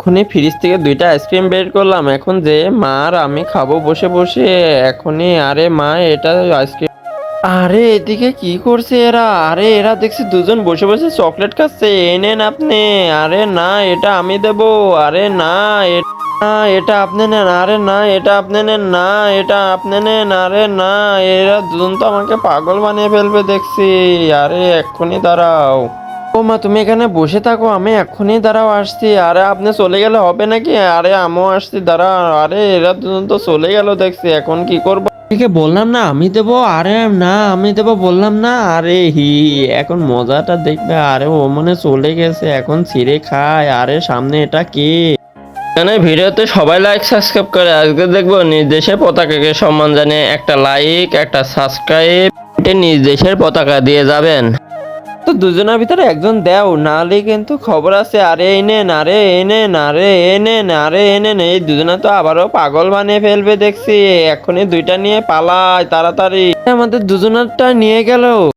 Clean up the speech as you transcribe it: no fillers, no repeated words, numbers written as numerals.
এখনই ফ্রিজ থেকে দুইটা আইসক্রিম বের করলাম, এখন যে মার আমি খাবো বসে বসে এখনই। আরে মা, এটা আইসক্রিম। আরে এদিকে কি করছে এরা? আরে এরা দেখছি দুজন বসে বসে চকলেট খাচ্ছে। এই নেন আপনি। আরে না, এটা আমি দেবো। আরে না, না এটা আপনি নেন। আরে না, এটা আপনি নেন। না, এটা আপনি নেন। আরে না, এরা দুজন তো আমাকে পাগল বানিয়ে ফেলবে দেখছি। আরে এক্ষুনি দাঁড়াও। ও মা, তুমি এখানে বসে থাকো, আমি এক্ষুনি দাঁড়াও আসছি। আরে আপনি চলে গেলে হবে নাকি? আরে আমিও আসছি, দাঁড়াও। আরে এরা দুজন তো চলে গেল দেখছি, এখন কি করবো? ঠিক বললাম না আমি দেবো। আরে না, আমি দেবো বললাম না। আরে এখন মজাটা দেখবে। আরে ও মনে চলে গেছে, এখন ছিঁড়ে খায়। আরে সামনে এটা কে? এখানে ভিডিওতে সবাই লাইক সাবস্ক্রাইব করে। আজকে দেখবো নিজ দেশের পতাকাকে সম্মান জানিয়ে একটা লাইক একটা সাবস্ক্রাইব নিজ দেশের পতাকা দিয়ে যাবেন। তো দুজনের ভিতরে একজন দেও, নাহলে কিন্তু খবর আছে। আরে এই নেন, আরে এই নেন, আরে এ নেন, আরে এ নেন। এই দুজনে তো আবারও পাগল বানিয়ে ফেলবে দেখছি। এখনই দুইটা নিয়ে পালায় তাড়াতাড়ি। আমাদের দুজনেরটা নিয়ে গেল।